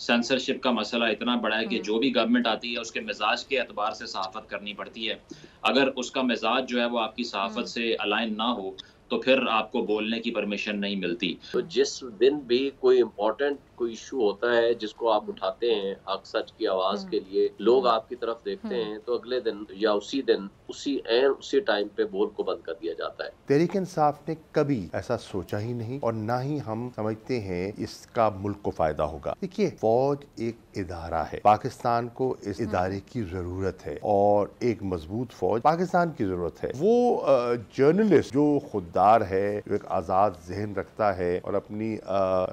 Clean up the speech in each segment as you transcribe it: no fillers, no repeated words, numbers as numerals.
Censorship का मसला इतना बड़ा है कि जो भी गवर्नमेंट आती है उसके मिजाज के एतबार से सहाफ़त करनी पड़ती है। अगर उसका मिजाज जो है वो आपकी सहाफ़त से अलाइन ना हो, तो फिर आपको बोलने की परमिशन नहीं मिलती। तो जिस दिन भी कोई इम्पोर्टेंट कोई इश्यू होता है जिसको आप उठाते हैं हक सच की आवाज़ के लिए, लोग आपकी तरफ देखते हैं तो अगले दिन या उसी दिन, उसी टाइम पे बोल को बंद कर दिया जाता है। तहरीक इंसाफ ने कभी ऐसा सोचा ही नहीं और ना ही हम समझते हैं इसका मुल्क को फायदा होगा। देखिए, फौज एक इदारा है, पाकिस्तान को इस इदारे की जरूरत है और एक मजबूत फौज पाकिस्तान की जरूरत है। वो जर्नलिस्ट जो खुददार है, जो एक आजाद जहन रखता है और अपनी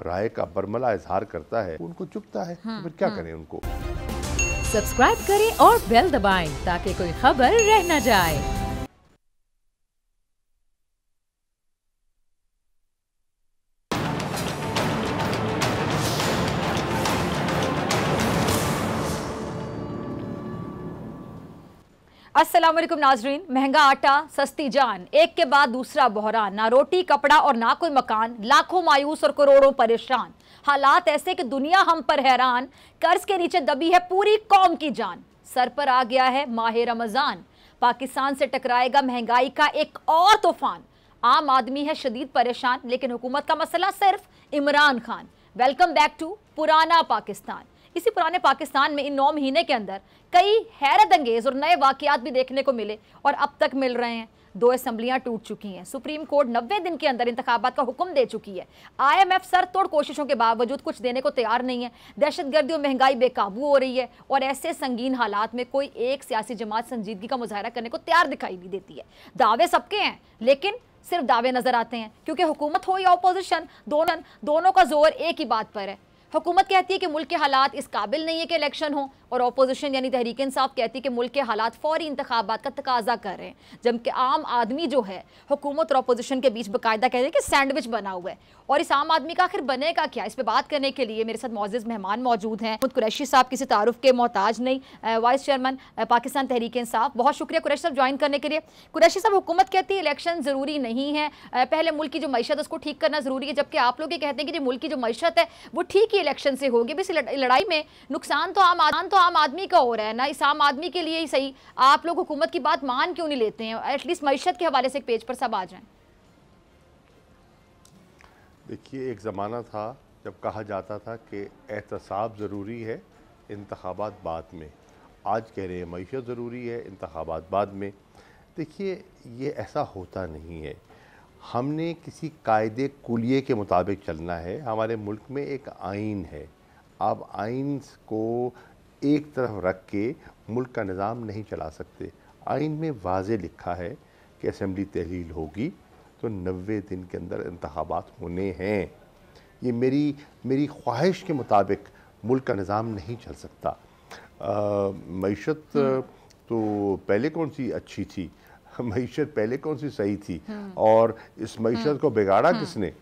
राय का बरमला इजहार करता है, उनको चुभता है। तो फिर क्या करें उनको। सब्सक्राइब करें और बेल दबाएं ताकि कोई खबर रह न जाए। अस्सलाम वालेकुम नाजरीन। महंगा आटा, सस्ती जान, एक के बाद दूसरा बहरान, ना रोटी कपड़ा और ना कोई मकान, लाखों मायूस और करोड़ों परेशान। हालात ऐसे कि दुनिया हम पर हैरान, कर्ज के नीचे दबी है पूरी कौम की जान। सर पर आ गया है माह रमजान, पाकिस्तान से टकराएगा महंगाई का एक और तूफान। आम आदमी है शदीद परेशान, लेकिन हुकूमत का मसला सिर्फ Imran Khan. Welcome back to पुराना पाकिस्तान। इसी पुराने पाकिस्तान में इन 9 महीने के अंदर कई हैरत अंगेज और नए वाकयात भी देखने को मिले और अब तक मिल रहे हैं। 2 असेंबलियां टूट चुकी हैं, सुप्रीम कोर्ट 90 दिन के अंदर इंतखाबात का हुक्म दे चुकी है। IMF सर तोड़ कोशिशों के बावजूद कुछ देने को तैयार नहीं है। दहशतगर्दी और महंगाई बेकाबू हो रही है और ऐसे संगीन हालात में कोई एक सियासी जमात संजीदगी का मुजाहरा करने को तैयार दिखाई नहीं देती है। दावे सबके हैं, लेकिन सिर्फ दावे नजर आते हैं, क्योंकि हुकूमत हो या अपोजिशन, दोनों का जोर एक ही बात पर है। हुकूमत कहती है कि मुल्क के हालात इस काबिल नहीं है कि इलेक्शन हो, और अपोजिशन यानी तहरीक इंसाफ कहती है कि मुल्क के हालात फौरी इंतखाबात का तकाजा कर रहे हैं। जबकि आम आदमी जो है हुकूमत और अपोजिशन के बीच बाकायदा कहते हैं कि सैंडविच बना हुआ है। और इस आम आदमी का आखिर बनेगा क्या, इस पर बात करने के लिए मेरे साथ मौजूद मेहमान मौजूद हैं। खुद कुरैशी साहब किसी तारुफ के मोहताज नहीं, वाइस चेयरमैन पाकिस्तान तहरीक इंसाफ। बहुत शुक्रिया कुरैशी साहब ज्वाइन करने के लिए। कुरैशी साहब, हुकूमत कहती है इलेक्शन ज़रूरी नहीं है, पहले मुल्क की जो मैशत है उसको ठीक करना ज़रूरी है, जबकि आप लोग ये कहते हैं कि जो मुल्क की जो मैशत है वो ठीक ही इलेक्शन से होगी। बस लड़ाई में नुकसान तो आम आदमी का हो रहा है ना, इस आम आदमी के लिए ही सही। आप लोग हुकूमत की बात मान क्यों नहीं लेते हैं? एटलीस्ट मैशत के हवाले से एक पेज पर सब आ जाएं। देखिए, एक ज़माना था जब कहा जाता था कि एहतसाब ज़रूरी है, इंतखाबात बाद में। आज कह रहे हैं मईशत ज़रूरी है, इंतखाबात बाद में। देखिए, ये ऐसा होता नहीं है। हमने किसी कायदे कुलिये के मुताबिक चलना है। हमारे मुल्क में एक आइन है। आप आइन को एक तरफ रख के मुल्क का निज़ाम नहीं चला सकते। आइन में वाज़े लिखा है कि असेंबली तहलील होगी तो 90 दिन के अंदर इंतखाबात होने हैं। ये मेरी ख्वाहिश के मुताबिक मुल्क का निज़ाम नहीं चल सकता। मईशत तो पहले कौन सी अच्छी थी, मईशत पहले कौन सी सही थी, और इस मईशत को बिगाड़ा किसने?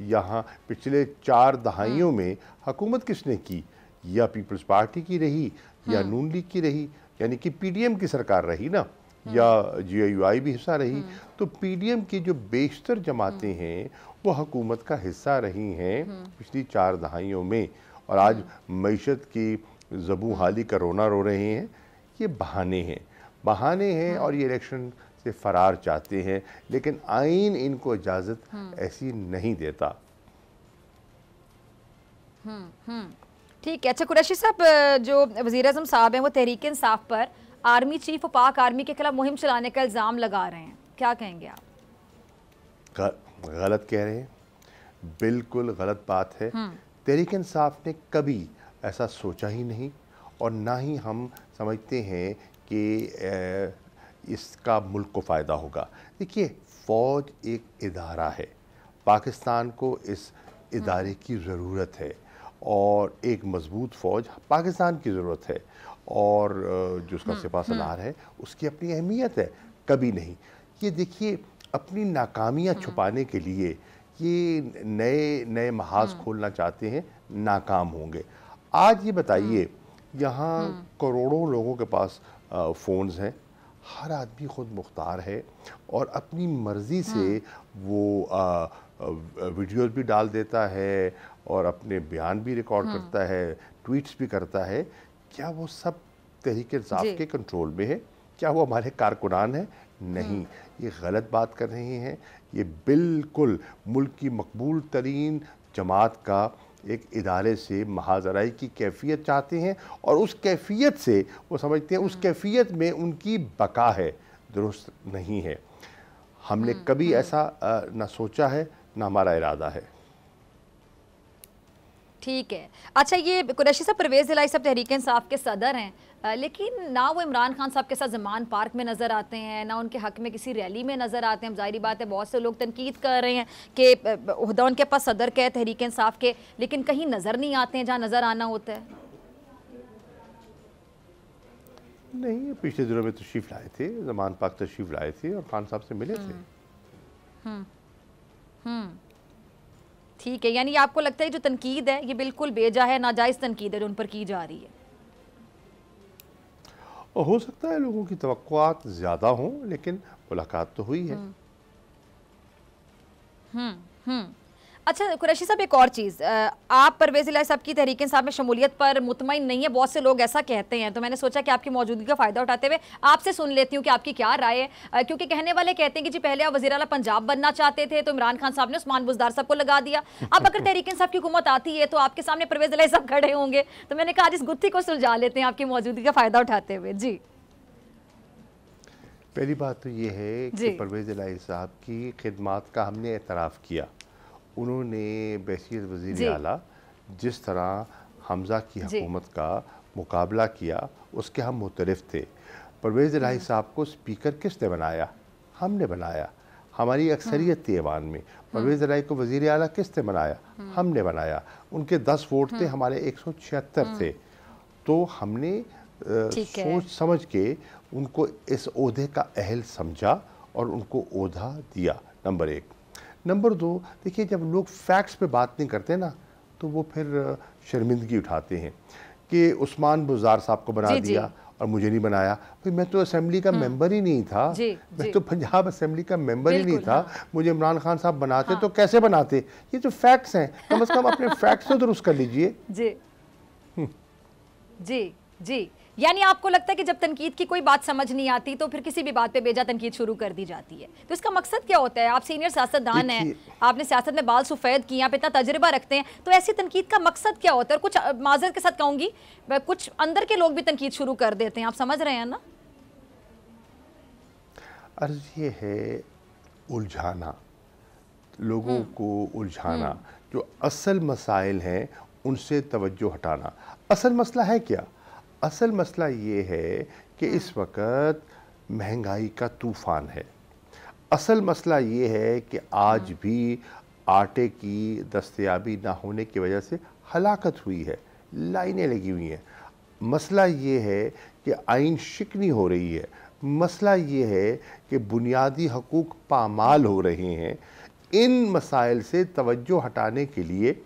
यहाँ पिछले 4 दहाइयों में हुकूमत किसने की? या पीपल्स पार्टी की रही या नून लीग की रही, यानी कि PDM की सरकार रही ना, या GIUI भी हिस्सा रही। तो PDM की जो बेशतर जमातें हैं वो हुकूमत का हिस्सा रही हैं पिछली 4 दहाइयों में, और आज मईशत की ज़बू हाली का रोना रो रहे हैं। ये बहाने हैं और ये इलेक्शन से फरार चाहते हैं, लेकिन आइन इनको इजाज़त ऐसी नहीं देता। ठीक है। अच्छा कुरैशी साहब, जो वज़ीर-ए-आज़म साहब हैं वो तहरीक इंसाफ पर आर्मी चीफ और पाक आर्मी के खिलाफ मुहिम चलाने का इल्ज़ाम लगा रहे हैं, क्या कहेंगे आप? गलत कह रहे हैं, बिल्कुल गलत बात है। तहरीक इंसाफ ने कभी ऐसा सोचा ही नहीं और ना ही हम समझते हैं कि इसका मुल्क को फ़ायदा होगा। देखिए, फ़ौज एक इदारा है, पाकिस्तान को इस इदारे की ज़रूरत है और एक मजबूत फ़ौज पाकिस्तान की ज़रूरत है, और जो उसका सिपह सलार है उसकी अपनी अहमियत है। कभी नहीं। ये देखिए, अपनी नाकामियाँ छुपाने के लिए ये नए महाज खोलना चाहते हैं, नाकाम होंगे। आज ये बताइए, यहाँ करोड़ों लोगों के पास फ़ोन्स हैं, हर आदमी खुद मुख्तार है और अपनी मर्ज़ी से वो वीडियोज़ भी डाल देता है और अपने बयान भी रिकॉर्ड करता है, ट्वीट्स भी करता है, क्या वो सब तहरीक इंसाफ के कंट्रोल में है? क्या वो हमारे कारकुनान है? नहीं, ये गलत बात कर रहे हैं। ये बिल्कुल मुल्क की मकबूल तरीन जमात का एक इदारे से महाजराई की कैफियत चाहते हैं, और उस कैफियत से वो समझते हैं उस कैफियत में उनकी बका है। दुरुस्त नहीं है। हमने कभी ऐसा ना सोचा है, ना हमारा इरादा है। ठीक है। अच्छा, ये कुरैशी साहब, परवेज़ इलाही साहब तहरीक इंसाफ के सदर हैं, लेकिन ना वो इमरान खान साहब के साथ ज़मान पार्क में नज़र आते हैं, ना उनके हक़ में किसी रैली में नज़र आते हैं। ज़ाहिरी बात है, बहुत से लोग तनकीद कर रहे हैं कि ओहदा उनके पास सदर का है तहरीक इंसाफ के, लेकिन कहीं नज़र नहीं आते हैं जहाँ नज़र आना होता है। नहीं, पिछले दिनों में तशरीफ़ लाए थे, ज़मान पाक तशरीफ़ लाए थे और खान साहब से मिले थे। ठीक है, यानी आपको लगता है जो तनकीद है ये बिल्कुल बेजा है, नाजायज़ तनकीद है जो उन पर की जा रही है? और हो सकता है लोगों की तवक्कुआत ज़्यादा हों, लेकिन मुलाकात तो हुई है। अच्छा कुरैशी साहब, एक और चीज़, आप परवेज़ इलाही साहब की तहरीक इंसाफ में शमूलियत पर मुतमईन नहीं है, बहुत से लोग ऐसा कहते हैं, तो मैंने सोचा कि आपकी मौजूदगी का फ़ायदा उठाते हुए आपसे सुन लेती हूँ कि आपकी क्या राय है, क्योंकि कहने वाले कहते हैं कि जी पहले आप वज़ीर आला पंजाब बनना चाहते थे तो इमरान खान साहब ने उस्मान बुज़दार साहब को लगा दिया, अब अगर तहरीक इंसाफ की हुकूमत आती है तो आपके सामने परवेज़ इलाही साहब खड़े होंगे, तो मैंने कहा आज इस गुत्थी को सुलझा लेते हैं आपकी मौजूदगी का फ़ायदा उठाते हुए। जी, पहली बात तो ये है कि परवेज़ इलाही साहब की खिदमात का हमने एतराफ़ किया। उन्होंने बहसीत वज़ीर आला जिस तरह हमज़ा की हुकूमत का मुकाबला किया, उसके हम मुतरिफ़ थे। परवेज़ इलाही साहब को स्पीकर किसने बनाया? हमने बनाया। हमारी अक्सरियत थी ऐवान में। परवेज़ इलाही को वज़ीर आला किसने बनाया? हमने बनाया। उनके 10 वोट थे, हमारे 176 थे। तो हमने सोच समझ के उनको इस ओहदे का अहल समझा और उनको ओहदा दिया, नंबर 1। नंबर 2, देखिए जब लोग फैक्ट्स पे बात नहीं करते ना, तो वो फिर शर्मिंदगी उठाते हैं कि उस्मान बुज़दार साहब को बना दिया और मुझे नहीं बनाया। भाई मैं तो असेंबली का मेंबर ही नहीं था, मैं तो पंजाब असेंबली का मेंबर ही नहीं था। मुझे इमरान खान साहब बनाते तो कैसे बनाते? ये जो फैक्ट्स हैं, कम से कम अपने फैक्ट्स तो दुरुस्त कर लीजिए। जी जी जी, यानी आपको लगता है कि जब तनकीद की कोई बात समझ नहीं आती तो फिर किसी भी बात पे बेजा तनकीद शुरू कर दी जाती है, तो इसका मकसद क्या होता है? आप सीनियर सियासतदान हैं, आपने सियासत में बाल सफ़ेद किए, आप इतना तजर्बा रखते हैं, तो ऐसी तनकीद का मकसद क्या होता है? और कुछ माजरत के साथ कहूँगी, कुछ अंदर के लोग भी तनकीद शुरू कर देते हैं, आप समझ रहे हैं ना? अर्ज़ ये है उलझाना, लोगों को उलझाना, जो असल मसाइल हैं उनसे तवज्जो हटाना। असल मसला है क्या? असल मसला ये है कि इस वक्त महंगाई का तूफ़ान है। असल मसला ये है कि आज भी आटे की दस्तयाबी ना होने की वजह से हलाकत हुई है, लाइनें लगी हुई हैं। मसला ये है कि आइन शिकनी हो रही है। मसला ये है कि बुनियादी हकूक़ पामाल हो रहे हैं। इन मसाइल से तवज्जो हटाने के लिए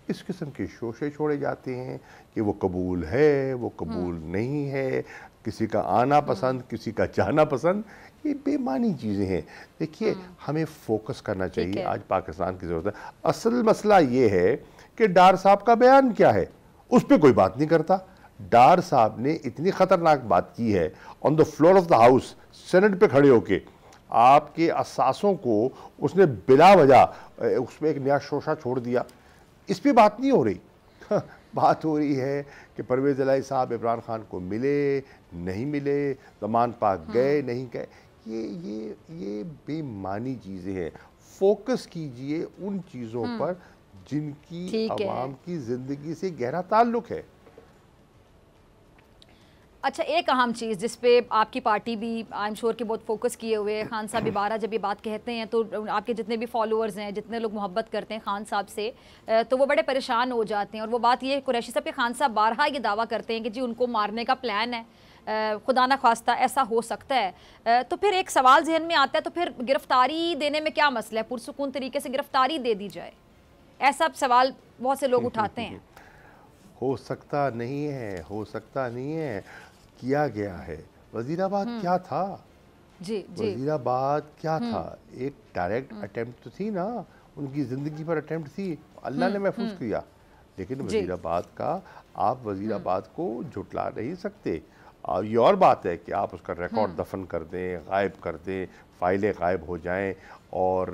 इस किस्म के शोशे छोड़े जाते हैं कि वो कबूल है, वो कबूल नहीं है, किसी का आना पसंद, किसी का जाना पसंद। ये बेमानी चीज़ें हैं। देखिए, हमें फोकस करना चाहिए, आज पाकिस्तान की ज़रूरत है। असल मसला ये है कि डार साहब का बयान क्या है, उस पर कोई बात नहीं करता। डार साहब ने इतनी ख़तरनाक बात की है on the floor of the house, senate पे खड़े होके, आपके असासों को उसने बिला वजह उसमें एक नया शोशा छोड़ दिया। इस पर बात नहीं हो रही। बात हो रही है कि परवेज़ इलाही साहब इमरान खान को मिले, नहीं मिले, ज़मान पाक गए, नहीं गए। ये बेमानी चीज़ें हैं। फोकस कीजिए उन चीज़ों पर जिनकी अवाम की ज़िंदगी से गहरा ताल्लुक़ है। अच्छा, एक अहम चीज़ जिस पे आपकी पार्टी भी आई एम श्योर कि बहुत फोकस किए हुए हैं, खान साहब भी बारह जब ये बात कहते हैं तो आपके जितने भी फॉलोअर्स हैं, जितने लोग मोहब्बत करते हैं खान साहब से, तो वो बड़े परेशान हो जाते हैं। और वो बात ये कुरैशी साहब के खान साहब बारहा ये दावा करते हैं कि जी उनको मारने का प्लान है, खुदा न खास्ता ऐसा हो सकता है। तो फिर एक सवाल जहन में आता है, तो फिर गिरफ्तारी देने में क्या मसला है? पुरसुकून तरीके से गिरफ्तारी दे दी जाए, ऐसा सवाल बहुत से लोग उठाते हैं। हो सकता नहीं है, हो सकता नहीं है, किया गया है। वज़ीराबाद क्या था? जी वज़ीराबाद क्या था? एक डायरेक्ट अटेम्प्ट तो थी ना, उनकी ज़िंदगी पर अटेम्प्ट थी, अल्लाह ने महफूज किया। लेकिन वज़ीराबाद का आप वज़ीराबाद को झुटला नहीं सकते। ये और बात है कि आप उसका रिकॉर्ड दफन कर दें, गायब कर दें, फाइलें गायब हो जाएं और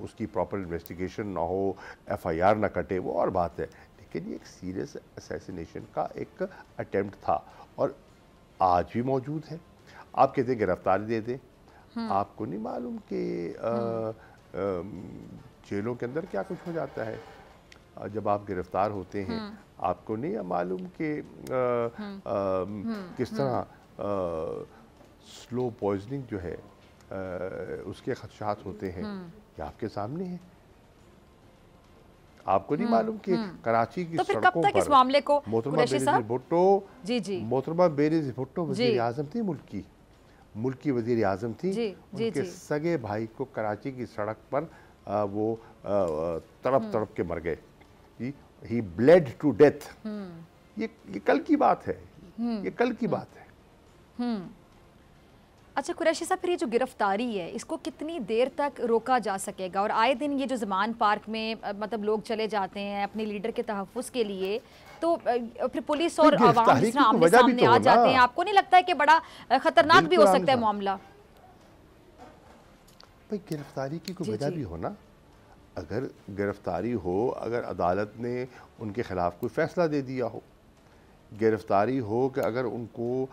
उसकी प्रॉपर इन्वेस्टिगेशन ना हो, FIR ना कटे, वो और बात है। लेकिन ये एक सीरियस असैसिनेशन का एक अटेम्प्ट था और आज भी मौजूद है। आप कहते हैं गिरफ्तारी दे दें, आपको नहीं मालूम कि जेलों के अंदर क्या कुछ हो जाता है जब आप गिरफ्तार होते हैं। आपको नहीं मालूम कि किस तरह स्लो पॉइजनिंग जो है उसके खदशात होते हैं, ये आपके सामने है। आपको नहीं मालूम कि कराची की तो फिर सड़कों कब तक पर इस मामले को मोहतरमा कुरैशी बेनज़ीर साहब? भुट्टो, मोहतरमा बेनज़ीर भुट्टो वज़ीर आज़म थी, मुल्क की वज़ीर आज़म थी। उनके सगे भाई को कराची की सड़क पर वो तड़प के मर गए। He bled to death। ये कल की बात है, ये कल की बात है। अच्छा कुरैशी साहब, फिर ये जो गिरफ्तारी है इसको कितनी देर तक रोका जा सकेगा? और आए दिन ये जो ज़मान पार्क में मतलब लोग चले जाते हैं अपने लीडर के तहफ़्फ़ुज़ के लिए, तो फिर पुलिस और आवाम आमने सामने आ जाते हैं, आपको नहीं लगता है कि बड़ा खतरनाक भी हो सकता है मामला? भाई गिरफ्तारी की कोई वजह भी हो ना। अगर गिरफ्तारी हो, अगर अदालत ने उनके ख़िलाफ़ कोई फ़ैसला दे दिया हो, गिरफ्तारी हो कि अगर उनको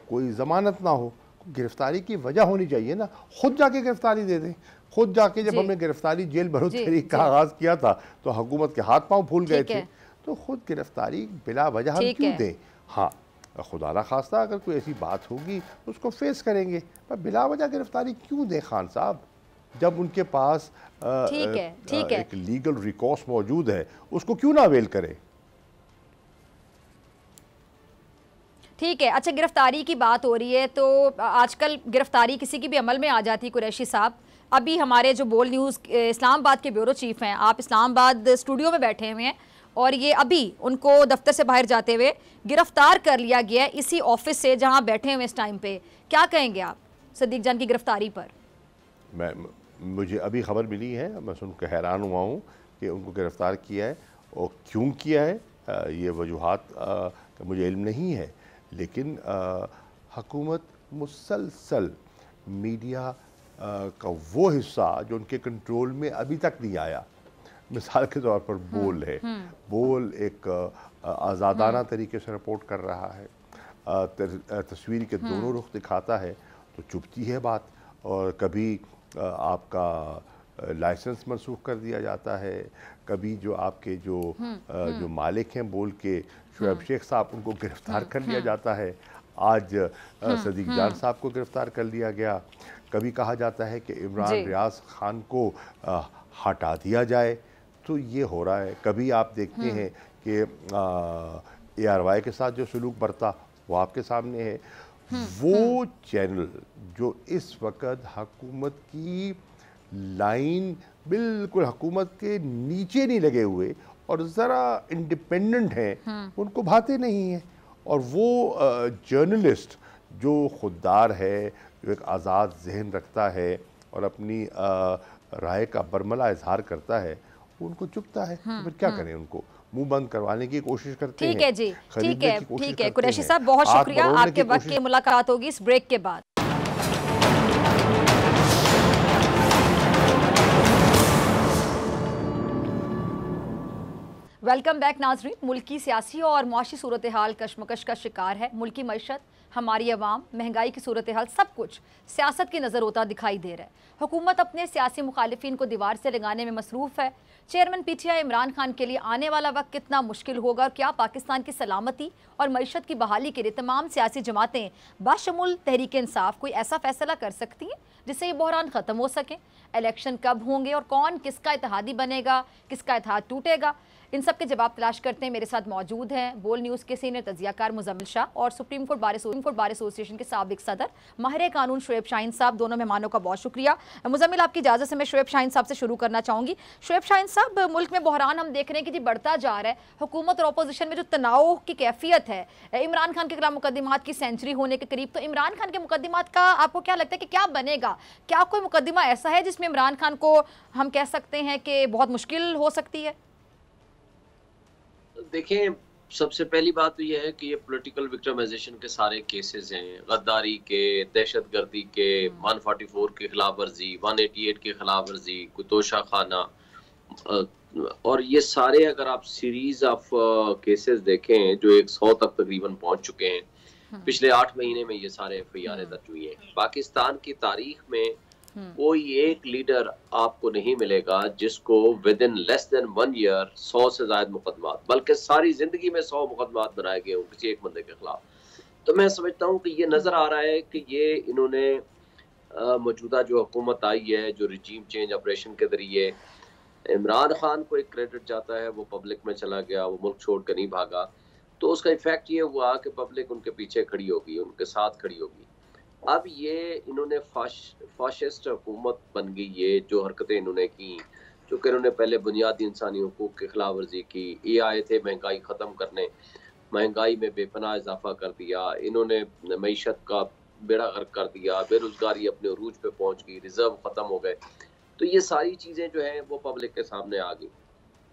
कोई ज़मानत ना हो, गिरफ्तारी की वजह होनी चाहिए ना। खुद जाके गिरफ्तारी दे दें। खुद जाके जब हमने गिरफ्तारी जेल भरो तहरीक का आगाज़ किया था तो हुकूमत के हाथ पांव फूल गए थे, तो खुद गिरफ्तारी बिला वजह हम क्यों दें? हाँ, खुदा ना खास्ता अगर कोई ऐसी बात होगी तो उसको फेस करेंगे, पर बिला वजह गिरफ्तारी क्यों दें खान साहब? जब उनके पास एक लीगल रिकॉर्स मौजूद है, उसको क्यों ना अवेल करें? ठीक है। अच्छा, गिरफ्तारी की बात हो रही है तो आजकल गिरफ्तारी किसी की भी अमल में आ जाती है कुरैशी साहब। अभी हमारे जो बोल न्यूज़ इस्लामाबाद के ब्यूरो चीफ हैं, आप इस्लामाबाद स्टूडियो में बैठे हुए हैं और ये अभी उनको दफ्तर से बाहर जाते हुए गिरफ्तार कर लिया गया है इसी ऑफिस से जहां बैठे हुए इस टाइम पे। क्या कहेंगे आप सदीक जान की गिरफ्तारी पर? मुझे अभी खबर मिली है, मैं सुनकर हैरान हुआ हूँ कि उनको गिरफ़्तार किया है और क्यों किया है, ये वजूहात का मुझे इल्म नहीं है। लेकिन हुकूमत मुसलसल मीडिया का वो हिस्सा जो उनके कंट्रोल में अभी तक नहीं आया, मिसाल के तौर पर बोल है, बोल एक आज़ादाना तरीके से रिपोर्ट कर रहा है, तस्वीर के दोनों रुख दिखाता है, तो चुभती है बात। और कभी आपका लाइसेंस मनसूख कर दिया जाता है, कभी जो आपके जो मालिक हैं बोल के शुएब शेख साहब, उनको गिरफ्तार कर लिया जाता है। आज सदीक जान साहब को गिरफ्तार कर लिया गया। कभी कहा जाता है कि इमरान रियाज खान को हटा दिया जाए, तो ये हो रहा है। कभी आप देखते हैं कि ARY के साथ जो सलूक बरता वो आपके सामने है। वो चैनल जो इस वक्त हुकूमत की लाइन बिल्कुल हुकूमत के नीचे नहीं लगे हुए और ज़रा इंडिपेंडेंट हैं, उनको भाते नहीं हैं। और वो जर्नलिस्ट जो खुददार है, जो एक आज़ाद जहन रखता है और अपनी राय का बरमला इजहार करता है, उनको चुभता है। तो फिर क्या करें, उनको मुंह बंद करवाने की कोशिश करते हैं। ठीक है जी, ठीक है कुरैशी साहब, बहुत शुक्रिया। आपके वक्त की मुलाकात होगी इस ब्रेक के बाद। वेलकम बैक नाजरीन। मुल्क की सियासी और मुआशी सूरत हाल कशमकश का शिकार है। मुल्क की मईशत, हमारी आवाम, महंगाई की सूरत हाल, सब कुछ सियासत की नज़र होता दिखाई दे रहा है। हुकूमत अपने सियासी मुखालिफिन को दीवार से लगाने में मसरूफ़ है। चेयरमैन PTI इमरान खान के लिए आने वाला वक्त कितना मुश्किल होगा और क्या पाकिस्तान की सलामती और मईशत की बहाली के लिए तमाम सियासी जमातें बाशमूल तहरीक इंसाफ कोई ऐसा फैसला कर सकती हैं जिससे ये बहरान ख़त्म हो सके? इलेक्शन कब होंगे और कौन किसका इत्तेहादी बनेगा, किसका इत्तेहाद टूटेगा? इन सब के जवाब तलाश करते हैं। मेरे साथ मौजूद हैं बोल न्यूज़ के सीनियर तजियाकार मुजम्मिल शाह और सुप्रीम कोर्ट बार एसोसिएशन के साबिक सदर माहिर कानून शुएब शाहीन साहब। दोनों मेहमानों का बहुत शुक्रिया। मुजम्मिल, आपकी इजाज़त से मैं शुएब शाहीन साहब से शुरू करना चाहूँगी। शुएब शाहीन साहब, मुल्क में बहरान हम देख रहे हैं कि जी बढ़ता जा रहा है। हुकूमत और अपोजिशन में जो तनाव की कैफियत है, इमरान खान के खिलाफ मुकदमात की सेंचुरी होने के करीब, तो इमरान खान के मुकदमात का आपको क्या लगता है कि क्या बनेगा? क्या कोई मुकदमा ऐसा है जिसमें इमरान खान को हम कह सकते हैं कि बहुत मुश्किल हो सकती है? देखें, सबसे पहली बात तो यह है कि ये पॉलिटिकल विक्टिमाइजेशन के सारे केसेस हैं, गद्दारी के, दहशतगर्दी के, 144 के खिलाफ वर्जी, 188 के खिलाफ वर्जी, कुतोशा खाना, और ये सारे अगर आप सीरीज ऑफ केसेस देखें जो 100 तक तकरीबन पहुंच चुके हैं पिछले 8 महीने में, ये सारे FIR दर्ज हुई हैं। पाकिस्तान की तारीख में कोई एक लीडर आपको नहीं मिलेगा जिसको with in less than 1 year 100 से ज्यादा मुकदमा, बल्कि सारी जिंदगी में 100 मुकदमा बनाए गए हों किसी एक बंदे के खिलाफ। तो मैं समझता हूँ कि ये नजर आ रहा है कि ये इन्होंने मौजूदा जो हुकूमत आई है, जो रिजीम चेंज ऑपरेशन के जरिए इमरान खान को एक क्रेडिट जाता है, वो पब्लिक में चला गया, वो मुल्क छोड़ कर नहीं भागा, तो उसका इफेक्ट ये हुआ कि पब्लिक उनके पीछे खड़ी होगी, उनके साथ खड़ी होगी। अब ये इन्होंने फाशिस्ट हुकूमत बन गई, ये जो हरकतें इन्होंने की, चूँकि इन्होंने पहले बुनियादी इंसानी हुकूक की खिलाफ वर्जी की, ये आए थे महंगाई ख़त्म करने, महंगाई में बेपनाह इजाफा कर दिया, इन्होंने मईशत का बेड़ा गर्क कर दिया, बेरोजगारी अपने उरूज पे पहुंच गई, रिजर्व ख़त्म हो गए। तो ये सारी चीज़ें जो हैं वो पब्लिक के सामने आ गई।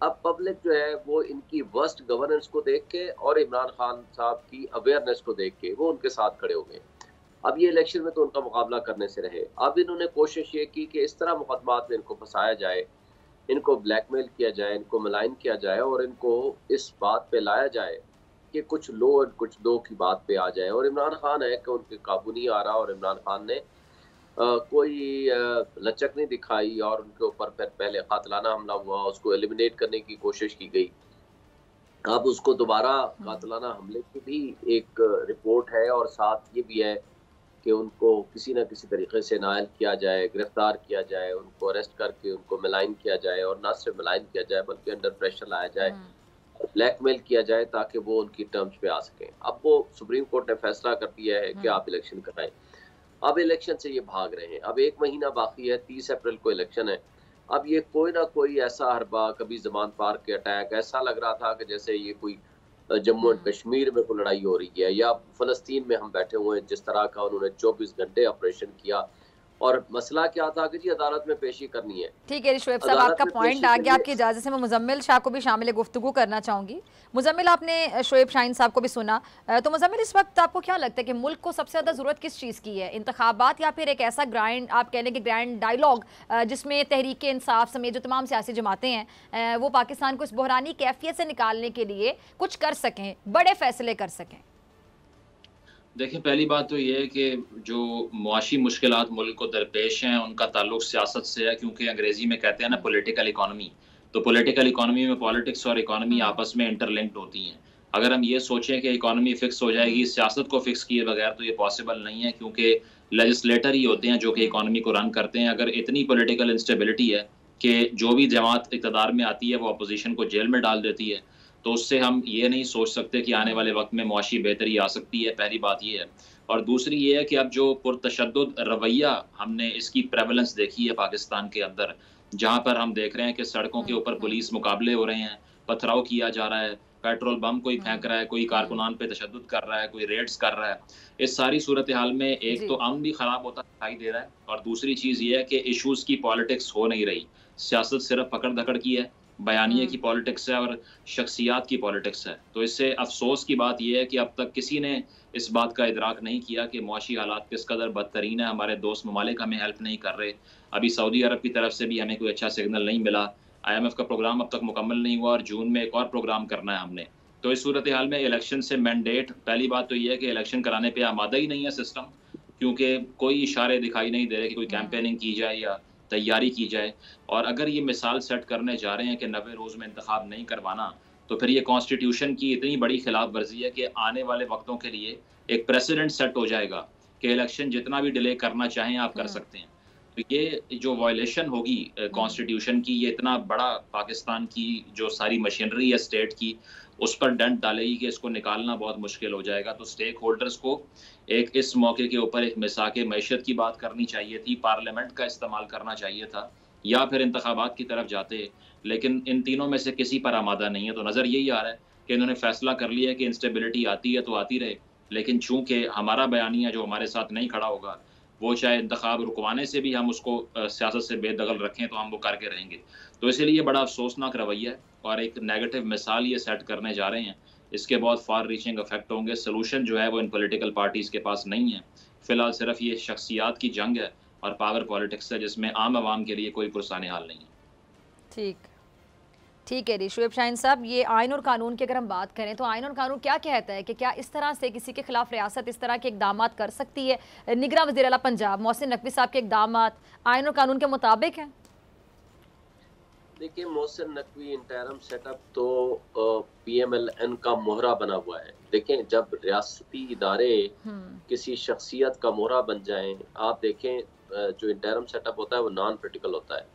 अब पब्लिक जो है वो इनकी वर्स्ट गवर्नेंस को देख के और इमरान खान साहब की अवेयरनेस को देख के वो उनके साथ खड़े हो गए। अब ये इलेक्शन में तो उनका मुकाबला करने से रहे। अब इन्होंने कोशिश ये की कि इस तरह मुकदमात में इनको फंसाया जाए, इनको ब्लैकमेल किया जाए, इनको मलाइन किया जाए और इनको इस बात पे लाया जाए कि कुछ लो और कुछ दो की बात पे आ जाए। और इमरान खान है कि उनके काबू नहीं आ रहा, और इमरान खान ने कोई लचक नहीं दिखाई और उनके ऊपर फिर पहले कातलाना हमला हुआ, उसको एलिमिनेट करने की कोशिश की गई। अब उसको दोबारा कातलाना हमले की भी एक रिपोर्ट है और साथ ये भी है कि उनको किसी न किसी तरीके से नायल किया जाए, गिरफ्तार किया जाए, उनको अरेस्ट करके उनको मलाइन किया जाए, और ना सिर्फ मलाइन किया जाए बल्कि अंडर प्रेशर लाया जाए, ब्लैकमेल किया जाए ताकि वो उनकी टर्म्स पे आ सकें। अब वो सुप्रीम कोर्ट ने फैसला कर दिया है कि आप इलेक्शन कराएं। अब इलेक्शन से ये भाग रहे हैं। अब 1 महीना बाकी है, 30 अप्रैल को इलेक्शन है। अब ये कोई ना कोई ऐसा हरबा, कभी ज़मान पार्क के अटैक, ऐसा लग रहा था कि जैसे ये कोई जम्मू एंड कश्मीर में कोई लड़ाई हो रही है या फ़लस्तीन में हम बैठे हुए हैं, जिस तरह का उन्होंने 24 घंटे ऑपरेशन किया। और मसला क्या था कि जी अदालत में पेशी करनी है। ठीक है शोएब साहब, आपका पॉइंट आ गया। आपकी इजाज़त से मैं मुजम्मिल शाह को भी शामिल गुफ्तगू करना चाहूँगी। मुजम्मिल, आपने शोएब शाहीन साहब को भी सुना, तो मुजम्मिल इस वक्त आपको क्या लगता है कि मुल्क को सबसे ज़्यादा ज़रूरत किस चीज़ की है, इंतखाबात या फिर एक ऐसा ग्रैंड, आप कह लें कि ग्रैंड डायलॉग जिसमें तहरीक इंसाफ समेत जो तमाम सियासी जमातें हैं वो पाकिस्तान को इस बहरानी कैफियत से निकालने के लिए कुछ कर सकें, बड़े फैसले कर सकें? देखिए, पहली बात तो ये है कि जो मुआशी मुश्किलात मुल्क को दरपेश हैं उनका ताल्लुक सियासत से है, क्योंकि अंग्रेज़ी में कहते हैं ना पॉलिटिकल इकॉनमी, तो पॉलिटिकल इकॉनमी में पॉलिटिक्स और इकॉनमी आपस में इंटरलिंक्ड होती हैं। अगर हम ये सोचें कि इकॉनमी फिक्स हो जाएगी सियासत को फिक्स किए बगैर, तो ये पॉसिबल नहीं है, क्योंकि लेजिस्लेटर ही होते हैं जो कि इकॉनमी को रन करते हैं। अगर इतनी पॉलिटिकल इंस्टेबिलिटी है कि जो भी जमात इक़्तिदार में आती है वो अपोजिशन को जेल में डाल देती है, तो उससे हम ये नहीं सोच सकते कि आने वाले वक्त में मुआशी बेहतरी आ सकती है। पहली बात ये है। और दूसरी ये है कि अब जो पुरतशद्दुद रवैया हमने इसकी प्रेवलेंस देखी है पाकिस्तान के अंदर, जहाँ पर हम देख रहे हैं कि सड़कों के ऊपर पुलिस मुकाबले हो रहे हैं, पथराव किया जा रहा है, पेट्रोल बम कोई फेंक रहा है, कोई कारकुनान पे तशद्दुद कर रहा है, कोई रेड्स कर रहा है। इस सारी सूरत हाल में एक तो अमन भी ख़राब होता दिखाई दे रहा है, और दूसरी चीज़ ये है कि इशूज़ की पॉलिटिक्स हो नहीं रही। सियासत सिर्फ पकड़ धकड़ की है, बयानिए की पॉलिटिक्स है और शख्सियात की पॉलिटिक्स है। तो इससे अफसोस की बात यह है कि अब तक किसी ने इस बात का इदराक नहीं किया कि मुआशी हालात किस कदर बदतरीन है। हमारे दोस्त ममालिक हमें हेल्प नहीं कर रहे। अभी सऊदी अरब की तरफ से भी हमें कोई अच्छा सिग्नल नहीं मिला। IMF का प्रोग्राम अब तक मुकम्मल नहीं हुआ और जून में एक और प्रोग्राम करना है हमने। तो इस सूरत हाल में इलेक्शन से मैंडेट, पहली बात तो ये है कि इलेक्शन कराने पर आमादा ही नहीं है सिस्टम, क्योंकि कोई इशारे दिखाई नहीं दे रहे कि कोई कैंपेनिंग की जाए या तैयारी की जाए। और अगर ये मिसाल सेट करने जा रहे हैं कि 90 रोज़ में इंतखाब नहीं करवाना, तो फिर ये कॉन्स्टिट्यूशन की इतनी बड़ी खिलाफ वर्जी है कि आने वाले वक्तों के लिए एक प्रेसिडेंट सेट हो जाएगा कि इलेक्शन जितना भी डिले करना चाहें आप कर सकते हैं। तो ये जो वायलेशन होगी कॉन्स्टिट्यूशन की, ये इतना बड़ा पाकिस्तान की जो सारी मशीनरी है स्टेट की, उस पर डंट डालेगी कि इसको निकालना बहुत मुश्किल हो जाएगा। तो स्टेक होल्डर्स को एक इस मौके के ऊपर एक मिसाके मैशत की बात करनी चाहिए थी, पार्लियामेंट का इस्तेमाल करना चाहिए था, या फिर इंतखाबात की तरफ जाते, लेकिन इन तीनों में से किसी पर आमादा नहीं है। तो नज़र यही आ रहा है कि इन्होंने फैसला कर लिया है कि इंस्टेबिलिटी आती है तो आती रहे, लेकिन चूंकि हमारा बयानिया जो हमारे साथ नहीं खड़ा होगा, वो चाहे इंतखाब रुकवाने से भी हम उसको सियासत से बेदखल रखें तो हम वो करके रहेंगे। तो इसीलिए ये बड़ा अफसोसनाक रवैया है और एक नेगेटिव मिसाल ये सेट करने जा रहे हैं। इसके बहुत फार रीचिंग इफेक्ट होंगे। सोल्यूशन जो है वो इन पॉलिटिकल पार्टीज़ के पास नहीं है। फ़िलहाल सिर्फ ये शख्सियात की जंग है और पावर पॉलिटिक्स है, जिसमें आम आवाम के लिए कोई पुरसाने हाल नहीं है। ठीक है जी शुएब शाहीन साहब, ये आइन और कानून की अगर हम बात करें तो आइन और कानून क्या कहता है कि क्या इस तरह से किसी के खिलाफ रियासत इस तरह के इकदाम कर सकती है? निगरान वज़ीर आला पंजाब मोहसिन नकवी साहब के इकदाम आइन और कानून के मुताबिक हैं? देखिए, मोहसिन नकवी इंटरम सेटअप तो PMLN का मोहरा बना हुआ है। देखें, जब रियासती इदारे किसी शख्सियत का मोहरा बन जाएं, आप देखें जो इंटरम सेटअप होता है वो नॉन पोलिटिकल होता है,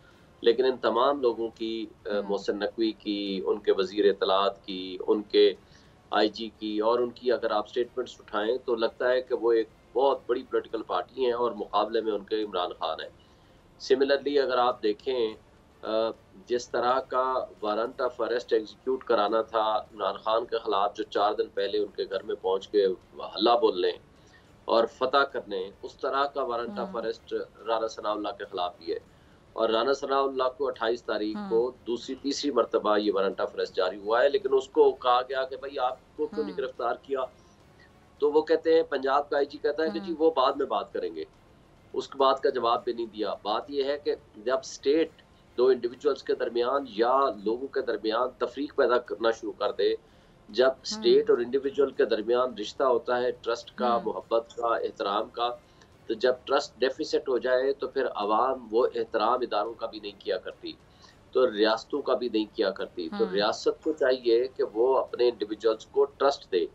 लेकिन इन तमाम लोगों की, मोहसिन नकवी की, उनके वजीर इत्तलात की, उनके IG की और उनकी अगर आप स्टेटमेंट्स उठाएं तो लगता है कि वो एक बहुत बड़ी पॉलिटिकल पार्टी हैं और मुकाबले में उनके इमरान खान है। सिमिलरली अगर आप देखें जिस तरह का वारंट ऑफ अरेस्ट एग्जीक्यूट कराना था इमरान खान के खिलाफ, जो 4 दिन पहले उनके घर में पहुंच के हल्ला बोलने और फतह करने, उस तरह का warrant of arrest Rana Sanaullah के खिलाफ भी है। और राना सनाउल्लाह को 28 तारीख को तीसरी मरतबा ये वारंट ऑफ अरेस्ट जारी हुआ है, लेकिन उसको कहा गया कि भाई आपको क्यों नहीं गिरफ्तार किया? तो वो कहते हैं, पंजाब का IG कहता है कि जी वो बाद में बात करेंगे। उसके बाद का जवाब भी नहीं दिया। बात यह है कि जब स्टेट दो इंडिविजुअल्स के दरमियान या लोगों के दरमियान तफरीक पैदा करना शुरू कर दे, जब स्टेट और इंडिविजुअल के दरमियान रिश्ता होता है ट्रस्ट का, मोहब्बत का, एहतराम का, तो जब ट्रस्ट डेफिसिट हो जाए तो फिर आवाम वो एहतराम इदारों का भी नहीं किया करती, तो रियासतों का भी नहीं किया करती। तो रियासत को चाहिए कि वो अपने इंडिविजुअल्स को ट्रस्ट दे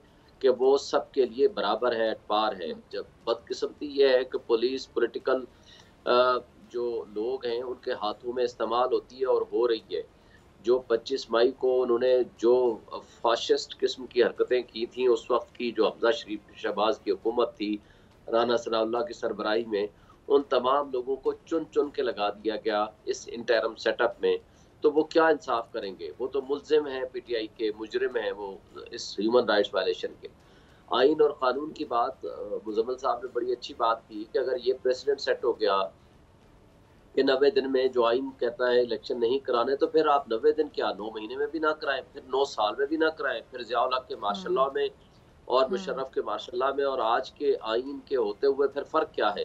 कि वो सबके लिए बराबर है, पार है। जब बदकिस्मती ये है कि पुलिस पॉलिटिकल जो लोग हैं उनके हाथों में इस्तेमाल होती है और हो रही है। जो 25 मई को उन्होंने जो फाशिस्ट किस्म की हरकतें की थी, उस वक्त की जो हमजा शरीफ शहबाज की हुकूमत थी राना सनाउल्लाह की सरबराही में, उन तमाम लोगों को चुन चुन के लगा दिया गया इस इंटरम सेटअप में। तो वो क्या इंसाफ करेंगे? वो तो मुल्जिम हैं, PTI के मुजरिम हैं वो इस ह्यूमन राइट्स वायलेशन के। आइन और कानून की बात मुजम्मिल साहब ने बड़ी अच्छी बात की कि अगर ये प्रेसिडेंट सेट हो गया कि 90 दिन में जो आइन कहता है इलेक्शन नहीं कराने, तो फिर आप 90 दिन क्या 9 महीने में भी ना कराएं, फिर 9 साल में भी ना कराएं, फिर ज़िया-उल हक के मार्शल लॉ में और मुशर्रफ के मार्शल लॉ में और आज के आइन के होते हुए फिर फ़र्क क्या है?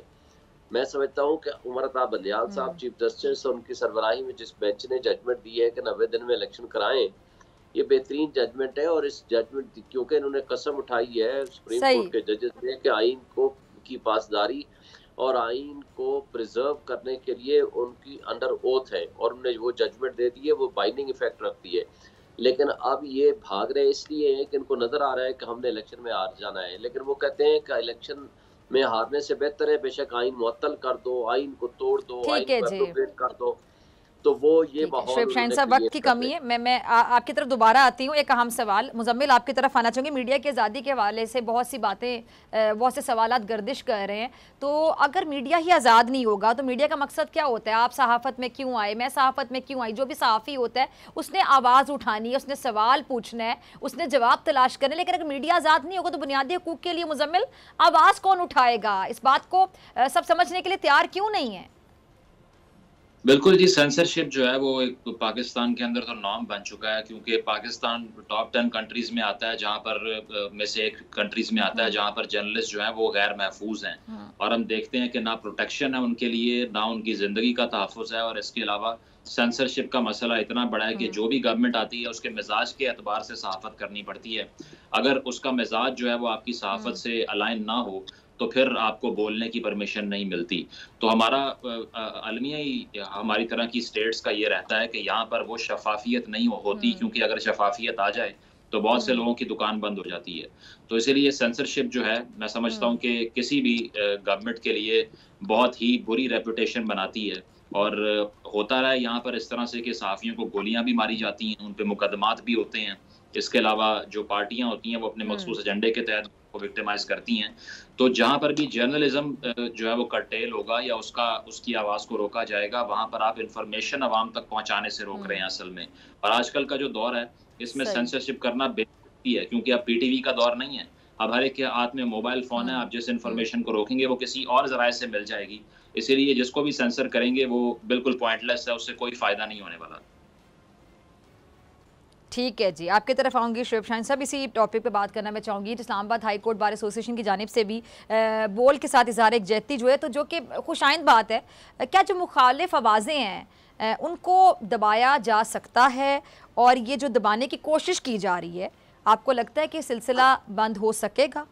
मैं समझता हूँ कि उमर अता बंदियाल साहब चीफ जस्टिस और उनकी सरबराही में जिस बेंच ने जजमेंट दी है कि 90 दिन में इलेक्शन कराएं, ये बेहतरीन जजमेंट है। और इस जजमेंट क्योंकि इन्होंने कसम उठाई है सुप्रीम कोर्ट के जजेस ने कि आइन को की पासदारी और आइन को प्रिजर्व करने के लिए उनकी अंडर ओथ है और उन्होंने वो जजमेंट दे दी है, वो बाइंडिंग इफेक्ट रखती है। लेकिन अब ये भाग रहे इसलिए हैं कि इनको नजर आ रहा है कि हमने इलेक्शन में हार जाना है, लेकिन वो कहते हैं कि इलेक्शन में हारने से बेहतर है बेशक आइन मुअत्तल कर दो, आइन को तोड़ दो, आइन को एप्रोप्रिएट कर दो। तो वो ये शुएब शाहीन साहब, वक्त की कमी है, मैं आपकी तरफ दोबारा आती हूँ। एक अहम सवाल मुजम्मिल आपकी तरफ आना चाहूँगी। मीडिया की आज़ादी के हवाले से बहुत सी बातें, बहुत से सवालात गर्दिश कर रहे हैं। तो अगर मीडिया ही आज़ाद नहीं होगा तो मीडिया का मकसद क्या होता है? आप सहाफ़त में क्यों आए, मैं सहाफ़त में क्यों आई? जो भी सहाफ़ी होता है उसने आवाज़ उठानी है, उसने सवाल पूछना है, उसने जवाब तलाश करना है। लेकिन अगर मीडिया आज़ाद नहीं होगा तो बुनियादी हुकूक के लिए मुजम्मिल आवाज़ कौन उठाएगा? इस बात को सब समझने के लिए तैयार क्यों नहीं है? बिल्कुल जी, सेंसरशिप जो है वो एक पाकिस्तान के अंदर तो नॉर्म बन चुका है, क्योंकि पाकिस्तान टॉप 10 कंट्रीज़ में आता है जहाँ पर में से एक कंट्रीज़ में आता है जहाँ पर जर्नलिस्ट जो हैं वो गैर महफूज हैं। और हम देखते हैं कि ना प्रोटेक्शन है उनके लिए, ना उनकी ज़िंदगी का तहफ़्फ़ुज़ है। और इसके अलावा सेंसरशिप का मसला इतना बड़ा है कि जो भी गवर्नमेंट आती है उसके मिजाज के एतबार से सहाफ़त करनी पड़ती है। अगर उसका मिजाज जो है वो आपकी सहाफ़त से अलाइन ना हो तो फिर आपको बोलने की परमिशन नहीं मिलती। तो हमारा अलमिया ही हमारी तरह की स्टेट्स का ये रहता है कि यहाँ पर वो शफाफियत नहीं होती, क्योंकि अगर शफाफियत आ जाए तो बहुत से लोगों की दुकान बंद हो जाती है। तो इसीलिए सेंसरशिप जो है मैं समझता हूँ कि किसी भी गवर्नमेंट के लिए बहुत ही बुरी रेपुटेशन बनाती है। और होता रहा है यहाँ पर इस तरह से कि सहाफ़ियों को गोलियाँ भी मारी जाती हैं, उन पर मुकदमात भी होते हैं। इसके अलावा जो पार्टियां होती हैं वो अपने मखसूस एजेंडे के तहत को विक्टिमाइज करती हैं। तो जहां पर भी जर्नलिज्म जो है वो कर्टेल होगा या उसकी आवाज़ को रोका जाएगा, वहां पर आप इंफॉर्मेशन आवाम तक पहुंचाने से रोक रहे हैं असल में। और आजकल का जो दौर है इसमें सेंसरशिप करना बेहतर है, क्योंकि अब PTV का दौर नहीं है। अब हर एक के हाथ में मोबाइल फ़ोन है, आप जिस इन्फॉर्मेशन को रोकेंगे वो किसी और ज़राए से मिल जाएगी। इसीलिए जिसको भी सेंसर करेंगे वो बिल्कुल पॉइंटलेस है, उससे कोई फ़ायदा नहीं होने वाला। ठीक है जी, आपकी तरफ आऊँगी शुएब शाहीन साहब। इसी टॉपिक पे बात करना मैं चाहूँगी। Islamabad high court bar association की जानिब से भी बोल के साथ इज़हार यकजहती जो है, तो जो कि खुशाइंद बात है, क्या जो मुखालिफ आवाज़ें हैं उनको दबाया जा सकता है, और ये जो दबाने की कोशिश की जा रही है, आपको लगता है कि सिलसिला बंद हो सकेगा?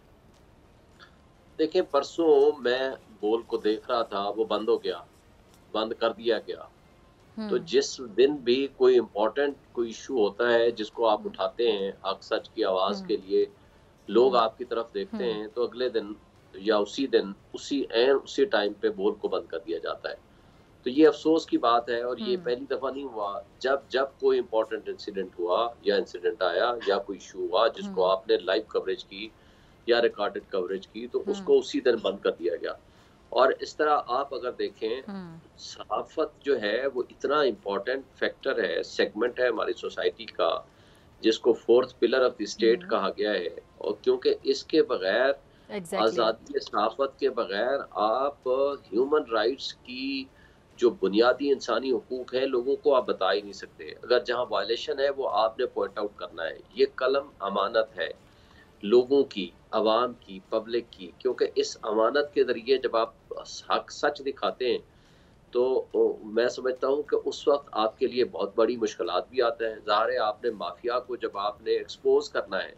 देखिए, परसों मैं बोल को देख रहा था, वो बंद हो गया, बंद कर दिया गया। तो जिस दिन भी कोई इम्पोर्टेंट कोई इशू होता है जिसको आप उठाते हैं हक सच की आवाज के लिए, लोग आपकी तरफ देखते हैं, तो अगले दिन या उसी दिन उसी टाइम पे बोल को बंद कर दिया जाता है। तो ये अफसोस की बात है, और ये पहली दफा नहीं हुआ। जब कोई इम्पोर्टेंट इंसिडेंट हुआ या इंसिडेंट आया या कोई इशू हुआ जिसको आपने लाइव कवरेज की या रिकॉर्डेड कवरेज की, तो उसको उसी दिन बंद कर दिया गया। और इस तरह आप अगर देखें, सहाफत जो है वो इतना इम्पोर्टेंट फैक्टर है, सेगमेंट है हमारी सोसाइटी का, जिसको fourth pillar of the state कहा गया है। और क्योंकि इसके बगैर, आज़ादी सहाफत के बगैर, आप ह्यूमन राइट्स की जो बुनियादी इंसानी हुकूक है लोगों को आप बता ही नहीं सकते। अगर जहाँ वायलेशन है वो आपने पॉइंट आउट करना है। ये कलम अमानत है लोगों की, अवाम की, पब्लिक की, क्योंकि इस अमानत के ज़रिए जब आप हक सच दिखाते हैं तो मैं समझता हूँ कि उस वक्त आपके लिए बहुत बड़ी मुश्किलात भी आते हैं। ज़ाहिर है, आपने माफिया को जब आपने एक्सपोज करना है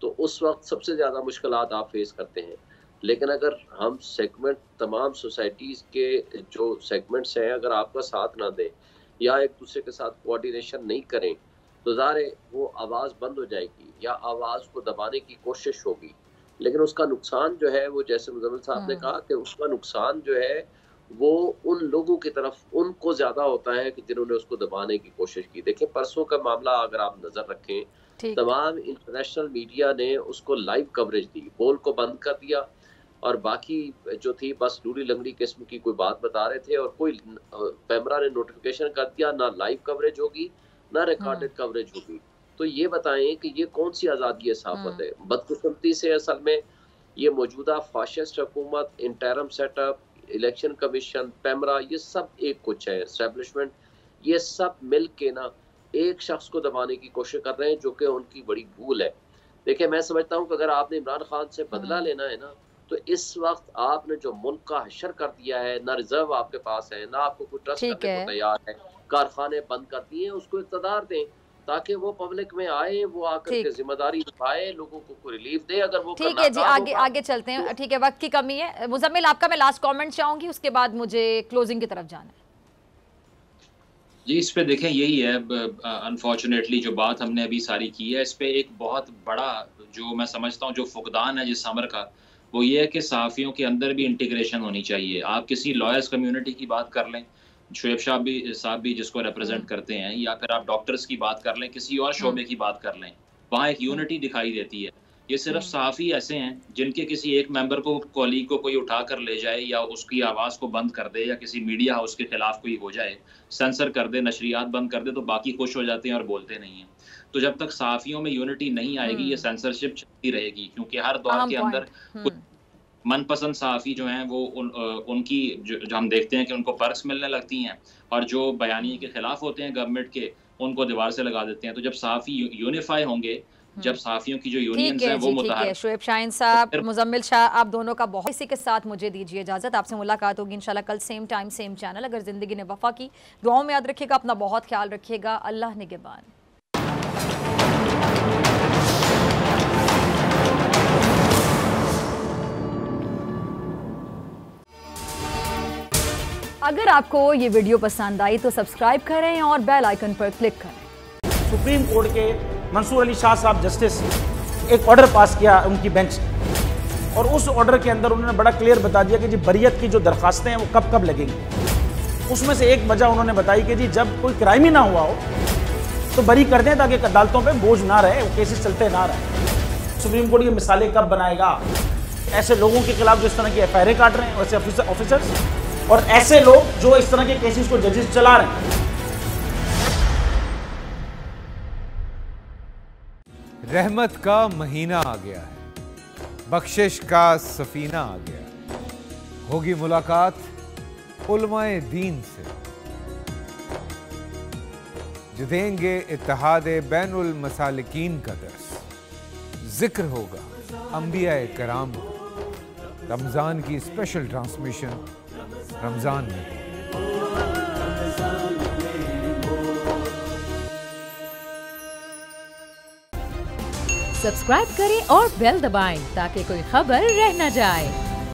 तो उस वक्त सबसे ज़्यादा मुश्किलात आप फेस करते हैं। लेकिन अगर हम सेगमेंट, तमाम सोसाइटीज़ के जो सेगमेंट्स हैं, अगर आपका साथ ना दें या एक दूसरे के साथ कोऑर्डिनेशन नहीं करें, तो ज़ाहिर है वो आवाज़ बंद हो जाएगी या आवाज़ को दबाने की कोशिश होगी। लेकिन उसका नुकसान जो है वो, जैसे मुज़म्मिल साहब ने कहा, कि उसका नुकसान जो है वो उन लोगों की तरफ, उनको ज़्यादा होता है कि जिन्होंने उसको दबाने की कोशिश की। देखिए, परसों का मामला अगर आप नज़र रखें, तमाम इंटरनेशनल मीडिया ने उसको लाइव कवरेज दी, बोल को बंद कर दिया, और बाकी जो थी बस लूड़ी लंगड़ी किस्म की कोई बात बता रहे थे, और कोई कैमरा ने नोटिफिकेशन कर दिया, ना लाइव कवरेज होगी ना रिकॉर्डेड कवरेज होगी। तो ये बताएं कि ये कौन सी आज़ादी है सहाफत है? बदकिस्मती से असल में ये मौजूदा फाशिस्ट हुकूमत, interim setup, election commission, PEMRA, ये सब एक कुछ है, एस्टेब्लिशमेंट, ये सब मिल के ना एक शख्स को दबाने की कोशिश कर रहे हैं, जो कि उनकी बड़ी भूल है। देखिए, मैं समझता हूँ कि अगर आपने इमरान खान से बदला लेना है ना, तो इस वक्त आपने जो मुल्क का हशर कर दिया है, ना रिजर्व आपके पास है, ना आपको कोई ट्रस्ट करने को तैयार है, कारखाने बंद कर दिए, उसको इक़्तिदार दें ताकि वो पब्लिक में आए, वो आकर के जिम्मेदारी निभाए, लोगों को रिलीफ दे। अगर वो ठीक है जी, आगे चलते हैं। ठीक है, वक्त की कमी है। मुज़म्मिल, आपका मैं लास्ट कमेंट चाहूंगी, उसके बाद मुझे क्लोजिंग की तरफ जाना है। जी, इस पे देखें, यही है अनफॉर्चुनेटली जो बात हमने अभी सारी की है, इस पे एक बहुत बड़ा जो मैं समझता हूँ जो फुकदान है जिस अमर का, वो ये है कि सहाफ़ियों के अंदर भी इंटीग्रेशन होनी चाहिए। आप किसी लॉयर्स कम्युनिटी की बात कर लें, शुएब साहब भी जिसको रिप्रेजेंट करते हैं, या फिर आप डॉक्टर्स की बात कर लें, किसी और शोबे की बात कर लें, वहाँ एक यूनिटी दिखाई देती है। ये सिर्फ सहाफ़ी ऐसे हैं जिनके किसी एक मेंबर को, कॉलीग को कोई उठा कर ले जाए या उसकी आवाज़ को बंद कर दे, या किसी मीडिया हाउस के खिलाफ कोई हो जाए, सेंसर कर दे, नशरियात बंद कर दे, तो बाकी खुश हो जाते हैं और बोलते नहीं हैं। तो जब तक सहाफ़ियों में यूनिटी नहीं आएगी, ये सेंसरशिप चलती रहेगी, क्योंकि हर दौर के अंदर मनपसंद सहाफ़ी जो हैं वो उनकी जो हम देखते हैं कि उनको पर्क्स मिलने लगती हैं, और जो बयानी के खिलाफ होते हैं गवर्नमेंट के, उनको दीवार से लगा देते हैं। तो जब सहाफ़ी यूनिफाई होंगे, जब सहाफ़ियों की जो यूनियंस हैं वो मुतहर्रिक। शुएब शाहीन साहब, मुज़म्मिल शाह, आप दोनों का बहुत, इसी के साथ मुझे दीजिए इजाज़त। आपसे मुलाकात होगी इंशाल्लाह कल, सेम टाइम सेम चैनल। अगर ज़िंदगी ने वफ़ा की, दुआओं में याद रखिएगा, अपना बहुत ख्याल रखिएगा। अल्लाह निगहबान। अगर आपको ये वीडियो पसंद आई तो सब्सक्राइब करें और बेल आइकन पर क्लिक करें। सुप्रीम कोर्ट के मंसूर अली शाह साहब जस्टिस एक ऑर्डर पास किया उनकी बेंच, और उस ऑर्डर के अंदर उन्होंने बड़ा क्लियर बता दिया कि जी बरियत की जो दरखास्तें हैं वो कब कब लगेंगी। उसमें से एक वजह उन्होंने बताई कि जी जब कोई क्राइम ही ना हुआ हो तो बरी कर दें, ताकि अदालतों पे बोझ ना रहे, वो केसेस चलते ना रहे। सुप्रीम कोर्ट ये मिसालें कब बनाएगा ऐसे लोगों के खिलाफ जो इस तरह की एफआईआर काट रहे हैं, वैसे ऑफिसर्स, और ऐसे लोग जो इस तरह के केसेस को जजेस चला रहे हैं। रहमत का महीना आ गया है। बख्शिश का सफीना आ गया। होगी मुलाकात उलमाए दीन से, जो देंगे इत्तेहाद बैनुल मसालिकीन का दर्स। जिक्र होगा अंबिया कराम का। रमज़ान की स्पेशल ट्रांसमिशन रमज़ान में। सब्सक्राइब करें और बेल दबाएं ताकि कोई खबर रह न जाए।